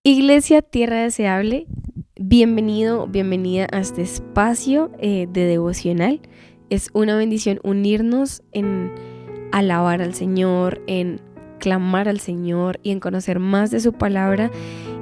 Iglesia Tierra Deseable, bienvenido, bienvenida a este espacio de devocional. Es una bendición unirnos en alabar al Señor, en clamar al Señor y en conocer más de su palabra.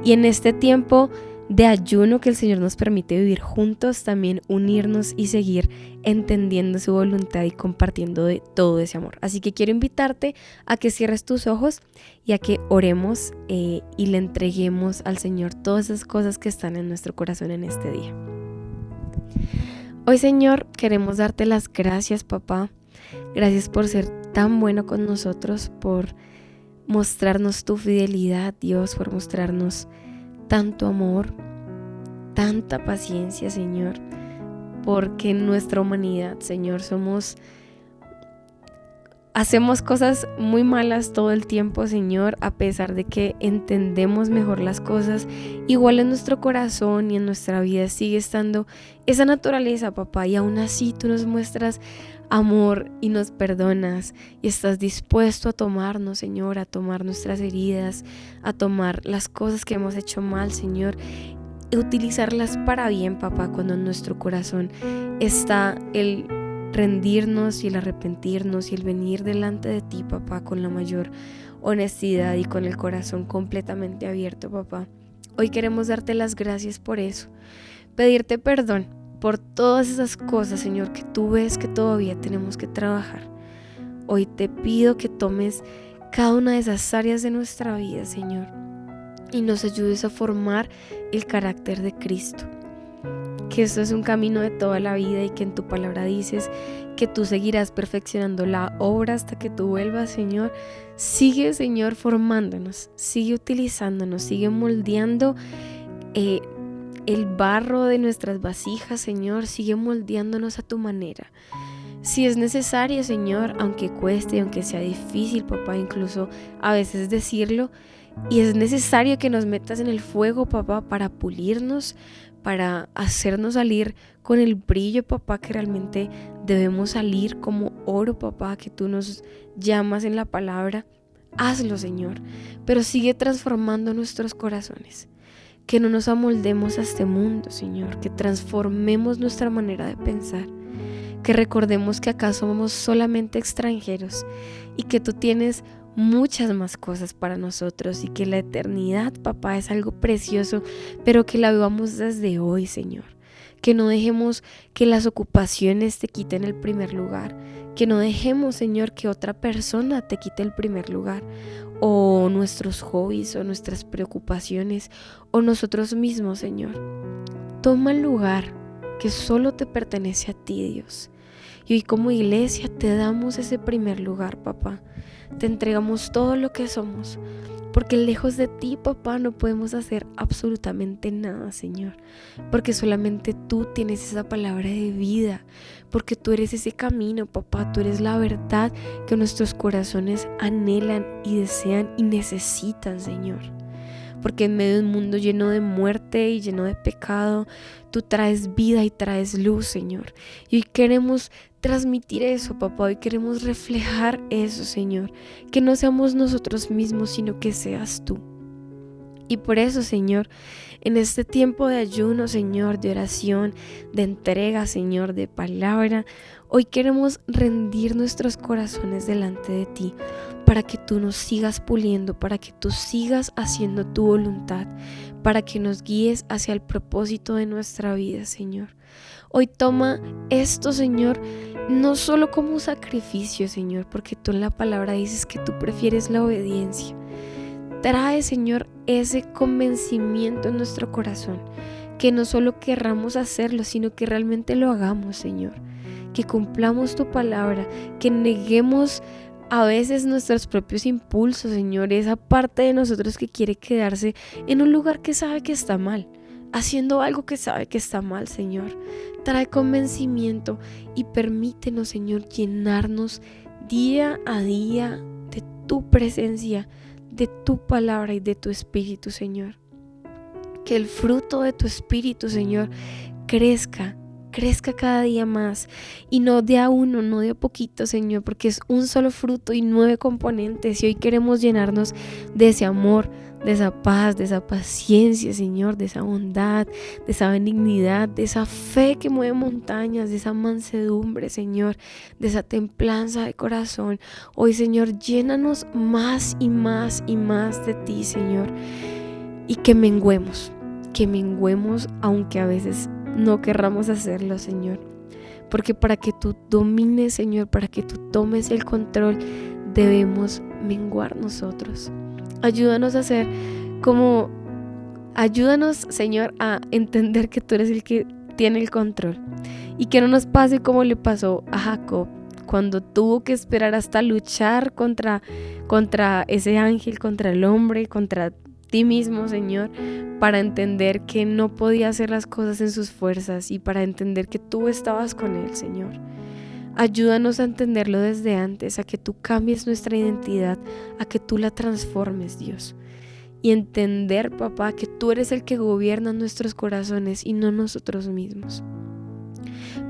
Y en este tiempo de ayuno que el Señor nos permite vivir juntos, también unirnos y seguir entendiendo su voluntad y compartiendo de todo ese amor. Así que quiero invitarte a que cierres tus ojos y a que oremos y le entreguemos al Señor todas esas cosas que están en nuestro corazón en este día. Hoy, Señor, queremos darte las gracias, papá. Gracias por ser tan bueno con nosotros, por mostrarnos tu fidelidad, Dios, por mostrarnos tanto amor, tanta paciencia, Señor, porque en nuestra humanidad, Señor, hacemos cosas muy malas todo el tiempo, Señor, a pesar de que entendemos mejor las cosas. Igual en nuestro corazón y en nuestra vida sigue estando esa naturaleza, papá, y aún así tú nos muestras amor y nos perdonas y estás dispuesto a tomarnos, Señor, a tomar nuestras heridas, a tomar las cosas que hemos hecho mal, Señor, y utilizarlas para bien, papá, cuando en nuestro corazón está el rendirnos y el arrepentirnos y el venir delante de ti, papá, con la mayor honestidad y con el corazón completamente abierto, papá. Hoy queremos darte las gracias por eso, pedirte perdón por todas esas cosas, Señor, que tú ves que todavía tenemos que trabajar. Hoy te pido que tomes cada una de esas áreas de nuestra vida, Señor, y nos ayudes a formar el carácter de Cristo. Que esto es un camino de toda la vida y que en tu palabra dices que tú seguirás perfeccionando la obra hasta que tú vuelvas, Señor. Sigue, Señor, formándonos, sigue utilizándonos, sigue moldeando el barro de nuestras vasijas, Señor, sigue moldeándonos a tu manera. Si es necesario, Señor, aunque cueste, aunque sea difícil, papá, incluso a veces decirlo, y es necesario que nos metas en el fuego, papá, para pulirnos, para hacernos salir con el brillo, papá, que realmente debemos salir como oro, papá, que tú nos llamas en la palabra. Hazlo, Señor, pero sigue transformando nuestros corazones. Que no nos amoldemos a este mundo, Señor, que transformemos nuestra manera de pensar, que recordemos que acá somos solamente extranjeros y que tú tienes muchas más cosas para nosotros y que la eternidad, papá, es algo precioso, pero que la vivamos desde hoy, Señor. Que no dejemos que las ocupaciones te quiten el primer lugar, que no dejemos, Señor, que otra persona te quite el primer lugar, o nuestros hobbies, o nuestras preocupaciones, o nosotros mismos, Señor. Toma el lugar que solo te pertenece a ti, Dios. Y hoy como iglesia te damos ese primer lugar, papá. Te entregamos todo lo que somos, porque lejos de ti, papá, no podemos hacer absolutamente nada, Señor, porque solamente tú tienes esa palabra de vida, porque tú eres ese camino, papá, tú eres la verdad que nuestros corazones anhelan y desean y necesitan, Señor. Porque en medio de un mundo lleno de muerte y lleno de pecado, tú traes vida y traes luz, Señor. Y hoy queremos transmitir eso, papá. Hoy queremos reflejar eso, Señor. Que no seamos nosotros mismos, sino que seas tú. Y por eso, Señor, en este tiempo de ayuno, Señor, de oración, de entrega, Señor, de palabra, hoy queremos rendir nuestros corazones delante de ti para que tú nos sigas puliendo, para que tú sigas haciendo tu voluntad, para que nos guíes hacia el propósito de nuestra vida, Señor. Hoy toma esto, Señor, no solo como un sacrificio, Señor, porque tú en la palabra dices que tú prefieres la obediencia. Trae, Señor, ese convencimiento en nuestro corazón, que no solo querramos hacerlo, sino que realmente lo hagamos, Señor. Que cumplamos tu palabra, que neguemos a veces nuestros propios impulsos, Señor, esa parte de nosotros que quiere quedarse en un lugar que sabe que está mal, haciendo algo que sabe que está mal, Señor. Trae convencimiento y permítenos, Señor, llenarnos día a día de tu presencia, de tu palabra y de tu espíritu, Señor. Que el fruto de tu espíritu, Señor, crezca crezca cada día más y no de a uno, no de a poquito, Señor, porque es un solo fruto y 9 componentes y hoy queremos llenarnos de ese amor, de esa paz, de esa paciencia, Señor, de esa bondad, de esa benignidad, de esa fe que mueve montañas, de esa mansedumbre, Señor, de esa templanza de corazón. Hoy, Señor, llénanos más y más y más de ti, Señor, y que menguemos aunque a veces no querramos hacerlo, Señor, porque para que tú domines, Señor, para que tú tomes el control, debemos menguar nosotros. Ayúdanos, Señor, a entender que tú eres el que tiene el control y que no nos pase como le pasó a Jacob cuando tuvo que esperar hasta luchar contra ese ángel, contra el hombre, contra ti mismo, Señor, para entender que no podía hacer las cosas en sus fuerzas y para entender que tú estabas con él, Señor. Ayúdanos a entenderlo desde antes, a que tú cambies nuestra identidad, a que tú la transformes, Dios. Y entender, papá, que tú eres el que gobierna nuestros corazones y no nosotros mismos.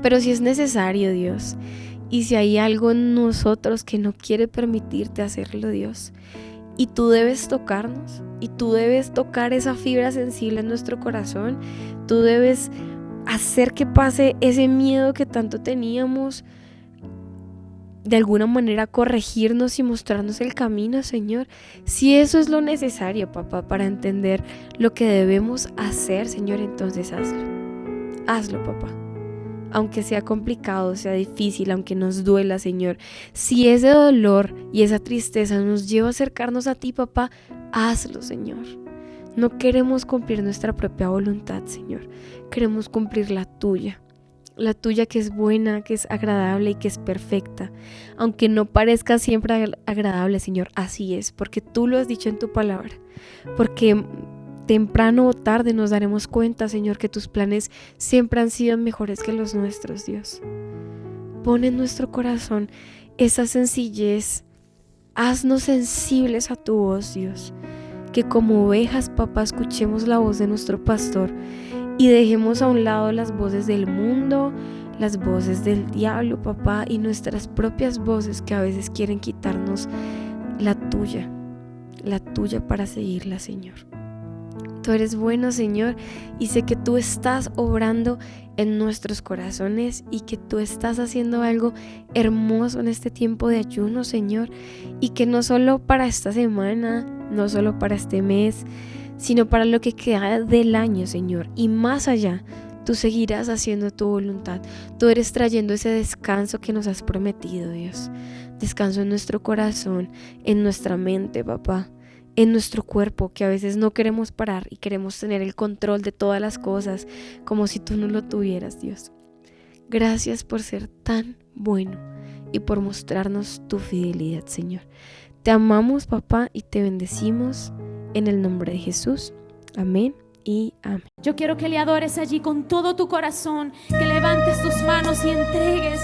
Pero si es necesario, Dios, y si hay algo en nosotros que no quiere permitirte hacerlo, Dios, y tú debes tocarnos, y tú debes tocar esa fibra sensible en nuestro corazón, tú debes hacer que pase ese miedo que tanto teníamos, de alguna manera corregirnos y mostrarnos el camino, Señor. Si eso es lo necesario, papá, para entender lo que debemos hacer, Señor, entonces hazlo, papá. Aunque sea complicado, sea difícil, aunque nos duela, Señor, si ese dolor y esa tristeza nos lleva a acercarnos a ti, papá, hazlo, Señor. No queremos cumplir nuestra propia voluntad, Señor. Queremos cumplir la tuya que es buena, que es agradable y que es perfecta. Aunque no parezca siempre agradable, Señor, así es, porque tú lo has dicho en tu palabra. Porque temprano o tarde nos daremos cuenta, Señor, que tus planes siempre han sido mejores que los nuestros, Dios. Pon en nuestro corazón esa sencillez. Haznos sensibles a tu voz, Dios. Que como ovejas, papá, escuchemos la voz de nuestro pastor y dejemos a un lado las voces del mundo, las voces del diablo, papá, y nuestras propias voces que a veces quieren quitarnos la tuya para seguirla, Señor. Tú eres bueno, Señor, y sé que tú estás obrando en nuestros corazones y que tú estás haciendo algo hermoso en este tiempo de ayuno, Señor, y que no solo para esta semana, no solo para este mes, sino para lo que queda del año, Señor, y más allá, tú seguirás haciendo tu voluntad. Tú eres trayendo ese descanso que nos has prometido, Dios. Descanso en nuestro corazón, en nuestra mente, papá, en nuestro cuerpo, que a veces no queremos parar y queremos tener el control de todas las cosas como si tú no lo tuvieras, Dios. Gracias por ser tan bueno y por mostrarnos tu fidelidad, Señor. Te amamos, papá, y te bendecimos en el nombre de Jesús. Amén y amén. Yo quiero que le adores allí con todo tu corazón, que levantes tus manos y entregues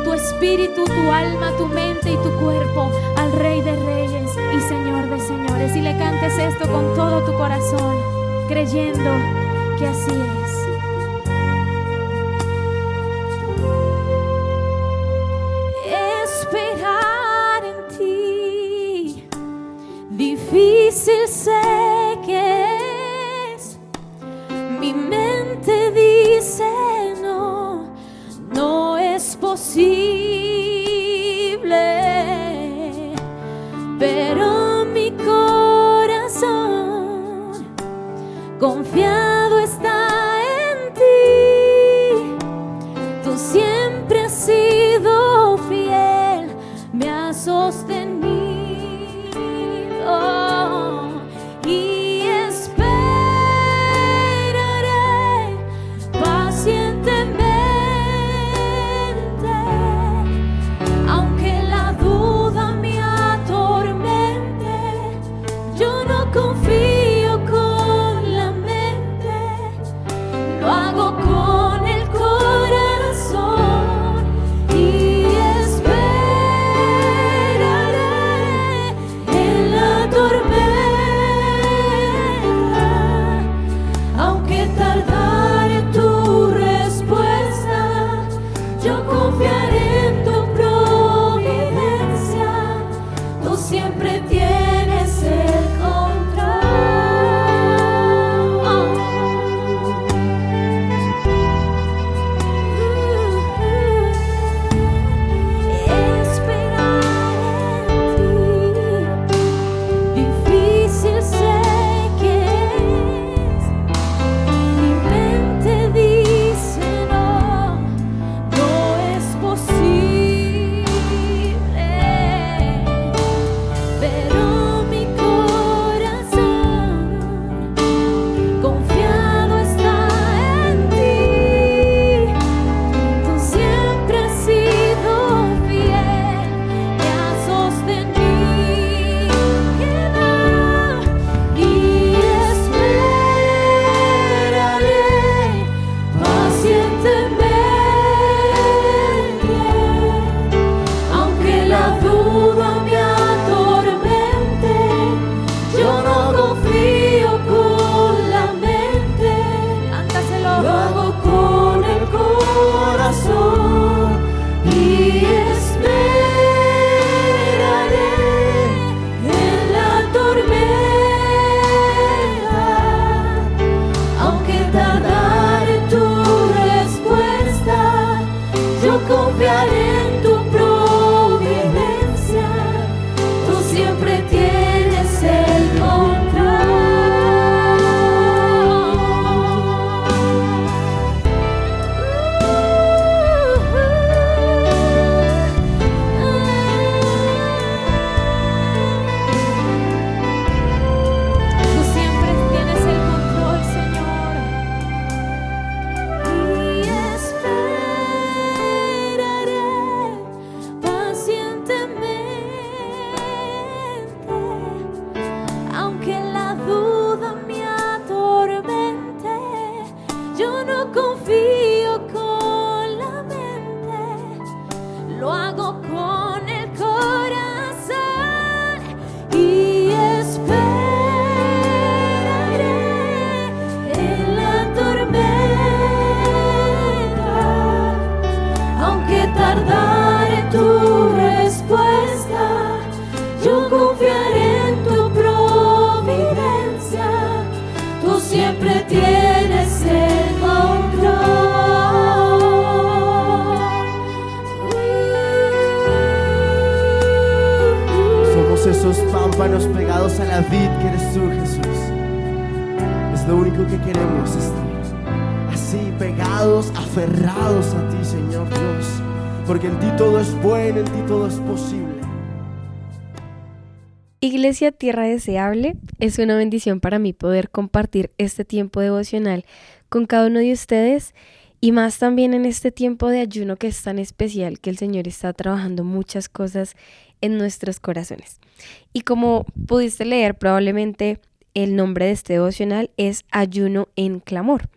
tu espíritu, tu alma, tu mente y tu cuerpo al Rey de Reyes y Señor de Señores, y le cantes esto con todo tu corazón, creyendo que así es. Esperar en ti, difícil sé que es. Mi mente dice no, no es posible, pero mi corazón confiado está en ti. Tú siempre has sido fiel, me has sostenido y esperaré pacientemente, aunque la duda me atormente. Yo no confío con la mente, lo único que queremos es estar así pegados, aferrados a ti, Señor Dios, porque en ti todo es bueno, en ti todo es posible. Iglesia Tierra Deseable, es una bendición para mí poder compartir este tiempo devocional con cada uno de ustedes y más también en este tiempo de ayuno que es tan especial, que el Señor está trabajando muchas cosas en nuestros corazones. Y como pudiste leer, probablemente el nombre de este devocional es Ayuno en Clamor.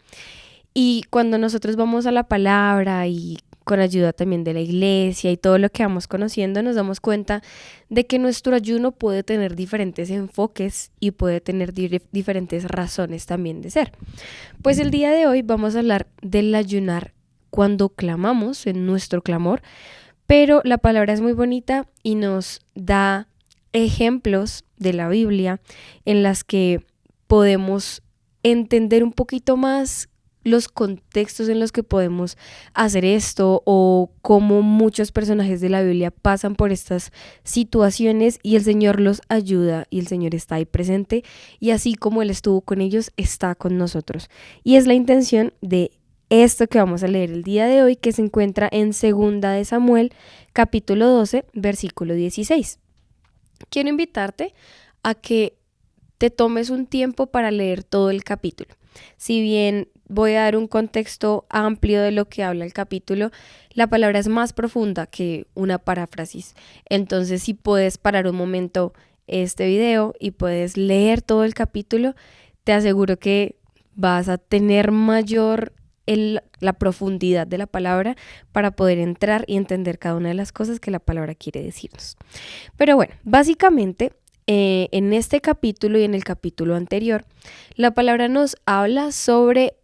Y cuando nosotros vamos a la palabra y con ayuda también de la iglesia y todo lo que vamos conociendo, nos damos cuenta de que nuestro ayuno puede tener diferentes enfoques y puede tener diferentes razones también de ser. Pues el día de hoy vamos a hablar del ayunar cuando clamamos, en nuestro clamor, pero la palabra es muy bonita y nos da ejemplos de la Biblia en las que podemos entender un poquito más los contextos en los que podemos hacer esto o cómo muchos personajes de la Biblia pasan por estas situaciones y el Señor los ayuda y el Señor está ahí presente y así como Él estuvo con ellos, está con nosotros. Y es la intención de esto que vamos a leer el día de hoy, que se encuentra en 2 de Samuel, capítulo 12, versículo 16. Quiero invitarte a que te tomes un tiempo para leer todo el capítulo. Si bien voy a dar un contexto amplio de lo que habla el capítulo, la palabra es más profunda que una paráfrasis. Entonces, si puedes parar un momento este video y puedes leer todo el capítulo, te aseguro que vas a tener mayor la profundidad de la palabra para poder entrar y entender cada una de las cosas que la palabra quiere decirnos. Pero bueno, básicamente en este capítulo y en el capítulo anterior, la palabra nos habla sobre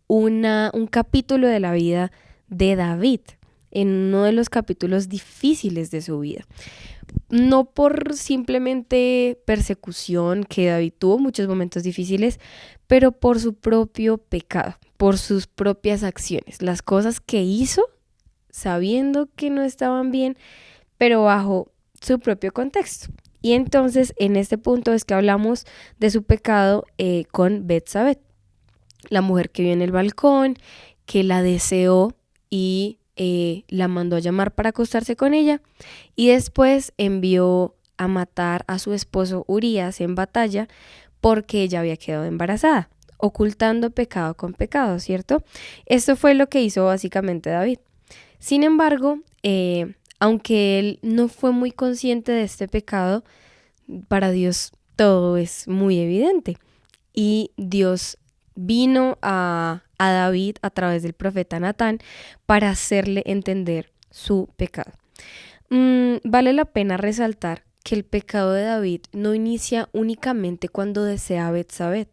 un capítulo de la vida de David, en uno de los capítulos difíciles de su vida. No por simplemente persecución, que David tuvo muchos momentos difíciles, pero por su propio pecado, por sus propias acciones, las cosas que hizo sabiendo que no estaban bien, pero bajo su propio contexto. Y entonces en este punto es que hablamos de su pecado con Betsabé, la mujer que vio en el balcón, que la deseó y la mandó a llamar para acostarse con ella y después envió a matar a su esposo Urías en batalla porque ella había quedado embarazada, ocultando pecado con pecado, ¿cierto? Esto fue lo que hizo básicamente David. Sin embargo, aunque él no fue muy consciente de este pecado, para Dios todo es muy evidente. Y Dios vino a David a través del profeta Natán para hacerle entender su pecado. Vale la pena resaltar que el pecado de David no inicia únicamente cuando desea a Betsabé,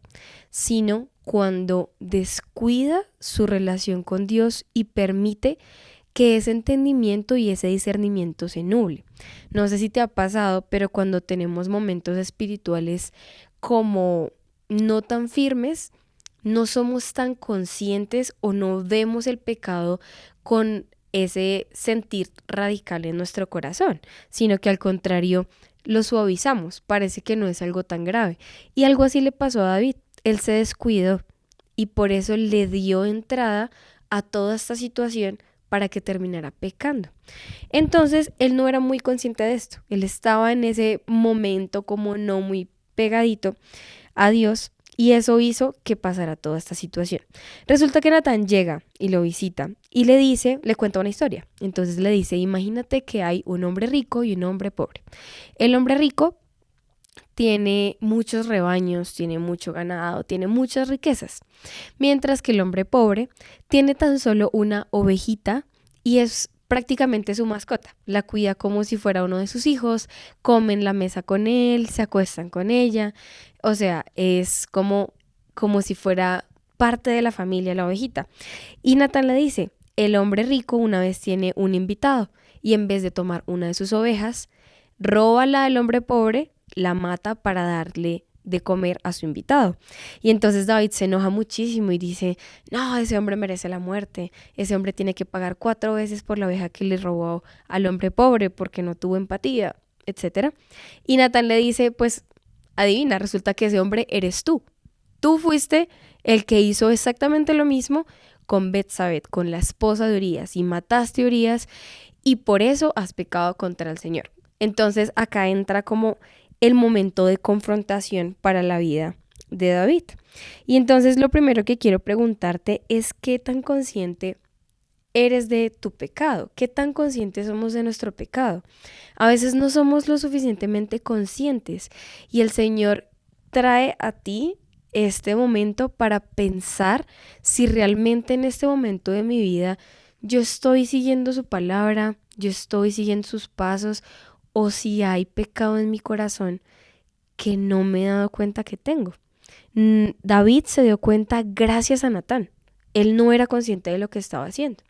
sino cuando descuida su relación con Dios y permite que ese entendimiento y ese discernimiento se nuble. No sé si te ha pasado, pero cuando tenemos momentos espirituales como no tan firmes, no somos tan conscientes o no vemos el pecado con ese sentir radical en nuestro corazón, sino que al contrario lo suavizamos, parece que no es algo tan grave. Y algo así le pasó a David, él se descuidó y por eso le dio entrada a toda esta situación para que terminara pecando. Entonces, él no era muy consciente de esto. Él estaba en ese momento como no muy pegadito a Dios y eso hizo que pasara toda esta situación. Resulta que Natán llega y lo visita y le cuenta una historia. Entonces le dice, imagínate que hay un hombre rico y un hombre pobre. El hombre rico tiene muchos rebaños, tiene mucho ganado, tiene muchas riquezas, mientras que el hombre pobre tiene tan solo una ovejita y es prácticamente su mascota. La cuida como si fuera uno de sus hijos, comen la mesa con él, se acuestan con ella, o sea, es como si fuera parte de la familia la ovejita. Y Natán le dice, el hombre rico una vez tiene un invitado y en vez de tomar una de sus ovejas, roba la del hombre pobre, la mata para darle de comer a su invitado. Y entonces David se enoja muchísimo y dice, no, ese hombre merece la muerte, ese hombre tiene que pagar 4 veces por la oveja que le robó al hombre pobre porque no tuvo empatía, etc. Y Natán le dice, pues adivina, resulta que ese hombre eres tú tú fuiste el que hizo exactamente lo mismo con Betsabé, con la esposa de Urías, y mataste a Urías, y por eso has pecado contra el Señor. Entonces acá entra como el momento de confrontación para la vida de David. Y entonces lo primero que quiero preguntarte es ¿qué tan consciente eres de tu pecado? ¿Qué tan conscientes somos de nuestro pecado? A veces no somos lo suficientemente conscientes y el Señor trae a ti este momento para pensar si realmente en este momento de mi vida yo estoy siguiendo su palabra, yo estoy siguiendo sus pasos, o si hay pecado en mi corazón que no me he dado cuenta que tengo. David se dio cuenta gracias a Natán. Él no era consciente de lo que estaba haciendo.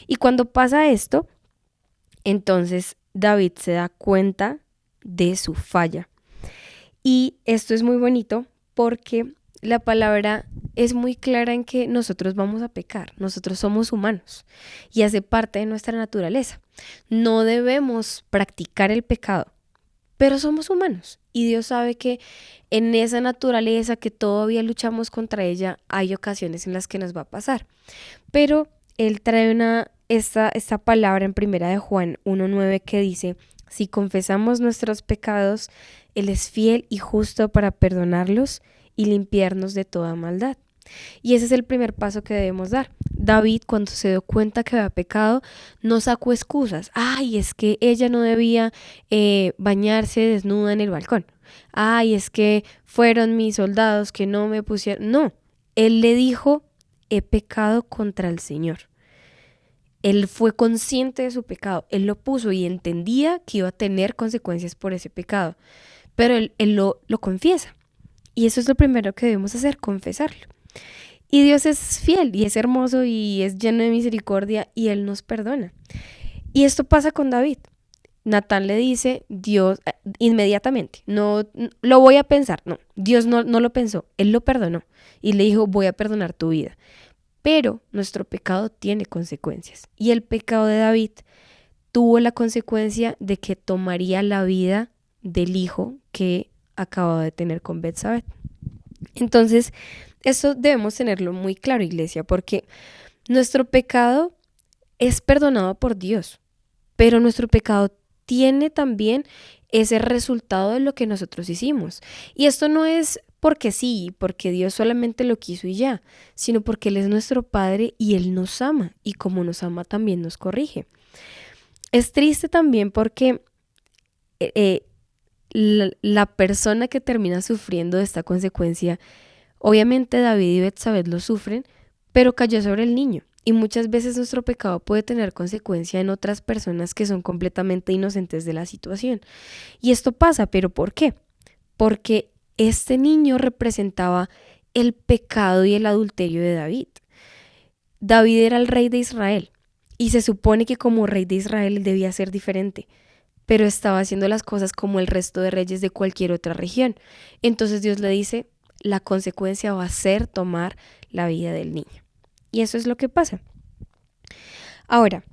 Y cuando pasa esto, entonces David se da cuenta de su falla. Y esto es muy bonito porque la palabra es muy clara en que nosotros vamos a pecar, nosotros somos humanos y hace parte de nuestra naturaleza. No debemos practicar el pecado, pero somos humanos y Dios sabe que en esa naturaleza que todavía luchamos contra ella hay ocasiones en las que nos va a pasar. Pero Él trae esta palabra en 1 Juan 1:9 que dice: si confesamos nuestros pecados, Él es fiel y justo para perdonarlos y limpiarnos de toda maldad. Y ese es el primer paso que debemos dar. David, cuando se dio cuenta que había pecado, no sacó excusas. Ay, es que ella no debía bañarse desnuda en el balcón. Ay, es que fueron mis soldados que no me pusieron. No, él le dijo: he pecado contra el Señor. Él fue consciente de su pecado, él lo puso y entendía que iba a tener consecuencias por ese pecado, pero él lo confiesa. Y eso es lo primero que debemos hacer, confesarlo. Y Dios es fiel y es hermoso y es lleno de misericordia y Él nos perdona. Y esto pasa con David. Natán le dice, Dios, inmediatamente, no lo voy a pensar, no, Dios no lo pensó, Él lo perdonó y le dijo: voy a perdonar tu vida. Pero nuestro pecado tiene consecuencias y el pecado de David tuvo la consecuencia de que tomaría la vida del hijo que acababa de tener con Betsabé. Entonces, eso debemos tenerlo muy claro, iglesia, porque nuestro pecado es perdonado por Dios, pero nuestro pecado tiene también ese resultado de lo que nosotros hicimos. Y esto no es porque sí, porque Dios solamente lo quiso y ya, sino porque Él es nuestro Padre y Él nos ama, y como nos ama también nos corrige. Es triste también porque la persona que termina sufriendo de esta consecuencia, obviamente David y Betsabé lo sufren, pero cayó sobre el niño. Y muchas veces nuestro pecado puede tener consecuencia en otras personas que son completamente inocentes de la situación. Y esto pasa, ¿pero por qué? Porque este niño representaba el pecado y el adulterio de David. David era el rey de Israel y se supone que como rey de Israel debía ser diferente, pero estaba haciendo las cosas como el resto de reyes de cualquier otra región. Entonces Dios le dice: la consecuencia va a ser tomar la vida del niño. Y eso es lo que pasa. Ahora,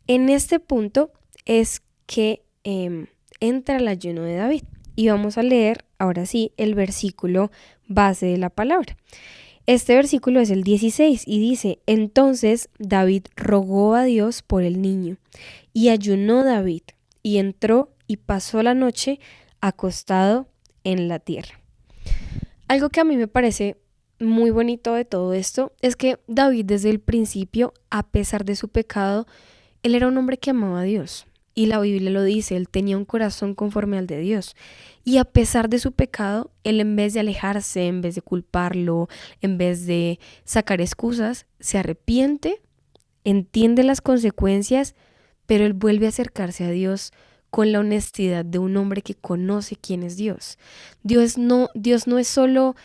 en este punto es que entra el ayuno de David. Y vamos a leer ahora sí el versículo base de la palabra. Este versículo es el 16 y dice: entonces David rogó a Dios por el niño, y ayunó David, y entró y pasó la noche acostado en la tierra. Algo que a mí me parece muy bonito de todo esto es que David desde el principio, a pesar de su pecado, él era un hombre que amaba a Dios. Y la Biblia lo dice, él tenía un corazón conforme al de Dios. Y a pesar de su pecado, él en vez de alejarse, en vez de culparlo, en vez de sacar excusas, se arrepiente, entiende las consecuencias, pero él vuelve a acercarse a Dios con la honestidad de un hombre que conoce quién es Dios. Dios no es solo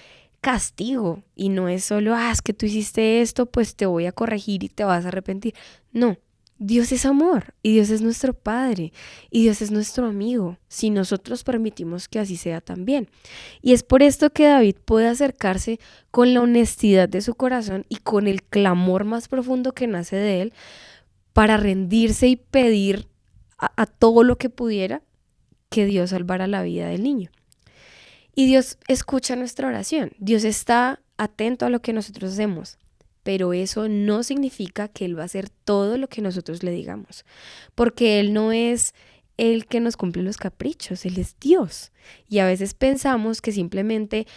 castigo y no es solo, es que tú hiciste esto, pues te voy a corregir y te vas a arrepentir. No, Dios es amor y Dios es nuestro Padre y Dios es nuestro amigo, si nosotros permitimos que así sea también. Y es por esto que David puede acercarse con la honestidad de su corazón y con el clamor más profundo que nace de él para rendirse y pedir a todo lo que pudiera que Dios salvara la vida del niño. Y Dios escucha nuestra oración. Dios está atento a lo que nosotros hacemos, pero eso no significa que Él va a hacer todo lo que nosotros le digamos, porque Él no es el que nos cumple los caprichos, Él es Dios. Y a veces pensamos que simplemente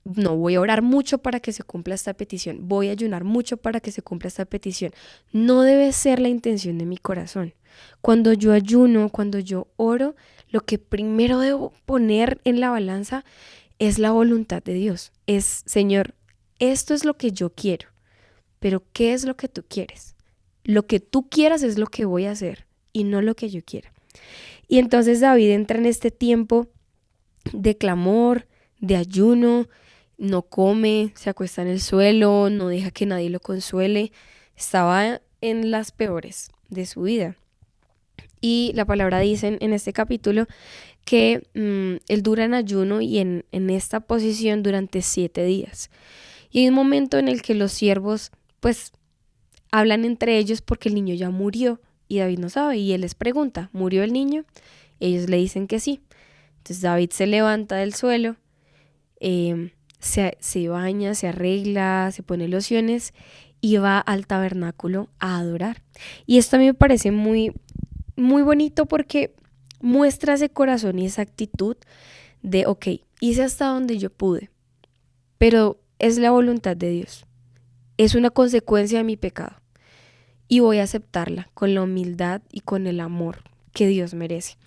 no voy a orar mucho para que se cumpla esta petición, voy a ayunar mucho para que se cumpla esta petición. No debe ser la intención de mi corazón. Cuando yo ayuno, cuando yo oro, lo que primero debo poner en la balanza es la voluntad de Dios. Es, Señor, esto es lo que yo quiero, pero ¿qué es lo que tú quieres? Lo que tú quieras es lo que voy a hacer y no lo que yo quiera. Y entonces David entra en este tiempo de clamor, de ayuno, no come, se acuesta en el suelo, no deja que nadie lo consuele. Estaba en las peores de su vida. Y la palabra dice en este capítulo que él dura en ayuno y en esta posición durante 7 días. Y hay un momento en el que los siervos pues hablan entre ellos porque el niño ya murió y David no sabe. Y él les pregunta, ¿murió el niño? Ellos le dicen que sí. Entonces David se levanta del suelo, se baña, se arregla, se pone lociones y va al tabernáculo a adorar. Y esto a mí me parece muy, muy bonito porque muestra ese corazón y esa actitud de, ok, hice hasta donde yo pude, pero es la voluntad de Dios. Es una consecuencia de mi pecado y voy a aceptarla con la humildad y con el amor que Dios merece.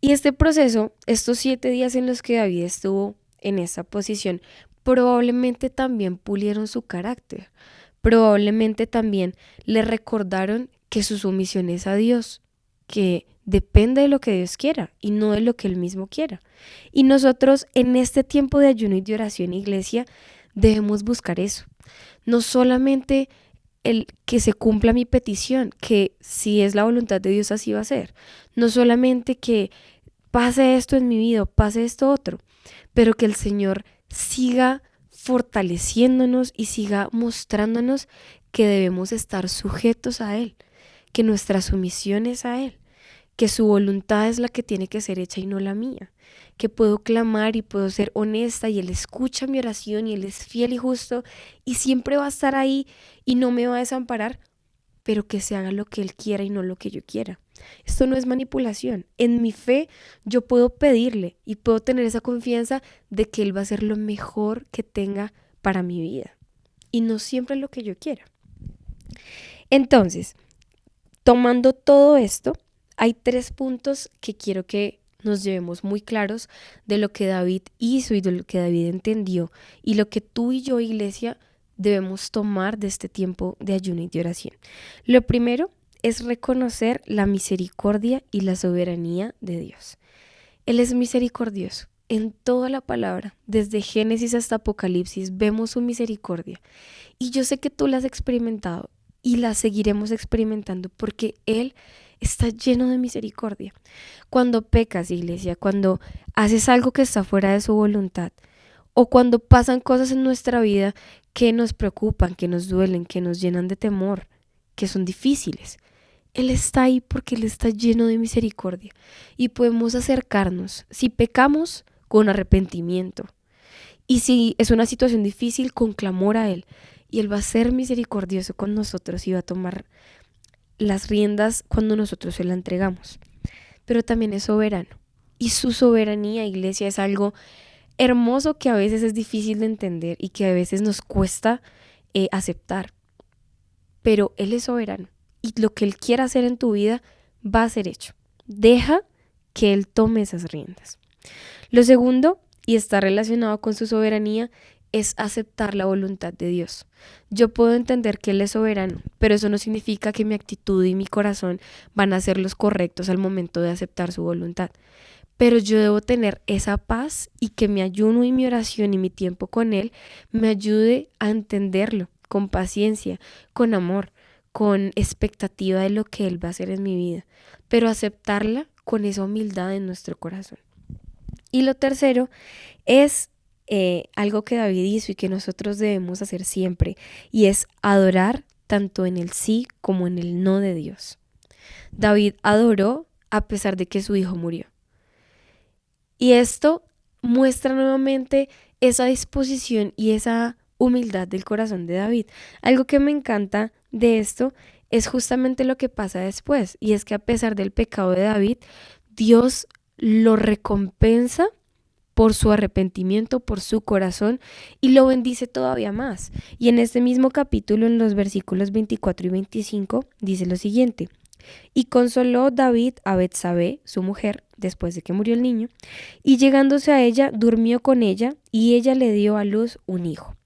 Y este proceso, estos 7 días en los que David estuvo en esa posición, probablemente también pulieron su carácter. Probablemente también le recordaron que su sumisión es a Dios, que depende de lo que Dios quiera y no de lo que Él mismo quiera. Y nosotros en este tiempo de ayuno y de oración, iglesia, debemos buscar eso. No solamente el que se cumpla mi petición, que si es la voluntad de Dios así va a ser. No solamente que pase esto en mi vida, pase esto otro, pero que el Señor siga fortaleciéndonos y siga mostrándonos que debemos estar sujetos a Él, que nuestra sumisión es a Él, que su voluntad es la que tiene que ser hecha y no la mía, que puedo clamar y puedo ser honesta y Él escucha mi oración y Él es fiel y justo y siempre va a estar ahí y no me va a desamparar, pero que se haga lo que Él quiera y no lo que yo quiera. Esto no es manipulación. En mi fe yo puedo pedirle y puedo tener esa confianza de que Él va a hacer lo mejor que tenga para mi vida y no siempre lo que yo quiera. Entonces, tomando todo esto, hay 3 puntos que quiero que nos llevemos muy claros de lo que David hizo y de lo que David entendió y lo que tú y yo, iglesia, debemos tomar de este tiempo de ayuno y de oración. Lo primero es reconocer la misericordia y la soberanía de Dios. Él es misericordioso. En toda la palabra, desde Génesis hasta Apocalipsis, vemos su misericordia. Y yo sé que tú la has experimentado y la seguiremos experimentando porque Él está lleno de misericordia. Cuando pecas, iglesia, cuando haces algo que está fuera de su voluntad, o cuando pasan cosas en nuestra vida que nos preocupan, que nos duelen, que nos llenan de temor, que son difíciles, Él está ahí porque Él está lleno de misericordia y podemos acercarnos, si pecamos, con arrepentimiento, y si es una situación difícil, con clamor a Él, y Él va a ser misericordioso con nosotros y va a tomar las riendas cuando nosotros se la entregamos. Pero también es soberano, y su soberanía, iglesia, es algo hermoso que a veces es difícil de entender y que a veces nos cuesta aceptar, pero Él es soberano y lo que Él quiera hacer en tu vida va a ser hecho. Deja que Él tome esas riendas. Lo segundo, y está relacionado con su soberanía, es aceptar la voluntad de Dios. Yo puedo entender que Él es soberano, pero eso no significa que mi actitud y mi corazón van a ser los correctos al momento de aceptar su voluntad. Pero yo debo tener esa paz y que mi ayuno y mi oración y mi tiempo con Él me ayude a entenderlo con paciencia, con amor, con expectativa de lo que Él va a hacer en mi vida, pero aceptarla con esa humildad en nuestro corazón. Y lo tercero es algo que David hizo y que nosotros debemos hacer siempre, y es adorar tanto en el sí como en el no de Dios. David adoró a pesar de que su hijo murió. Y esto muestra nuevamente esa disposición y esa humildad del corazón de David. Algo que me encanta de esto es justamente lo que pasa después, y es que a pesar del pecado de David, Dios lo recompensa por su arrepentimiento, por su corazón, y lo bendice todavía más. Y en este mismo capítulo, en los versículos 24 y 25, dice lo siguiente: y consoló David a Betsabé, su mujer, después de que murió el niño, y llegándose a ella, durmió con ella, y ella le dio a luz un hijo.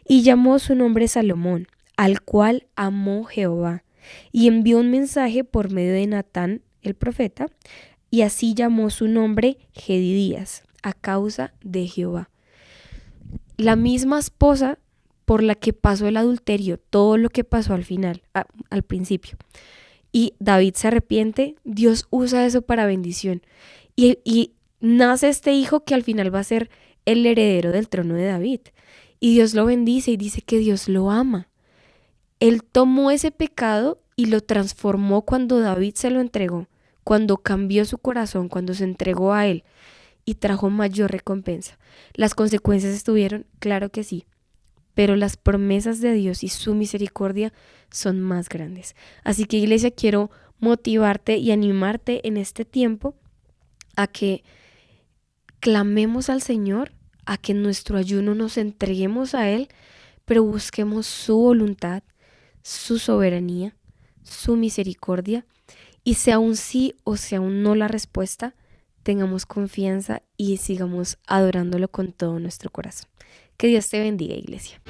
Y llamó su nombre Salomón, al cual amó Jehová, y envió un mensaje por medio de Natán, el profeta, y así llamó su nombre Jedidías, a causa de Jehová. La misma esposa por la que pasó el adulterio, todo lo que pasó al final, al principio, y David se arrepiente, Dios usa eso para bendición. Y nace este hijo que al final va a ser el heredero del trono de David. Y Dios lo bendice y dice que Dios lo ama. Él tomó ese pecado y lo transformó cuando David se lo entregó, cuando cambió su corazón, cuando se entregó a él y trajo mayor recompensa. ¿Las consecuencias estuvieron? Claro que sí. Pero las promesas de Dios y su misericordia son más grandes. Así que, iglesia, quiero motivarte y animarte en este tiempo a que clamemos al Señor, a que en nuestro ayuno nos entreguemos a Él, pero busquemos su voluntad, su soberanía, su misericordia, y sea un sí o sea un no la respuesta, tengamos confianza y sigamos adorándolo con todo nuestro corazón. Que Dios te bendiga, iglesia.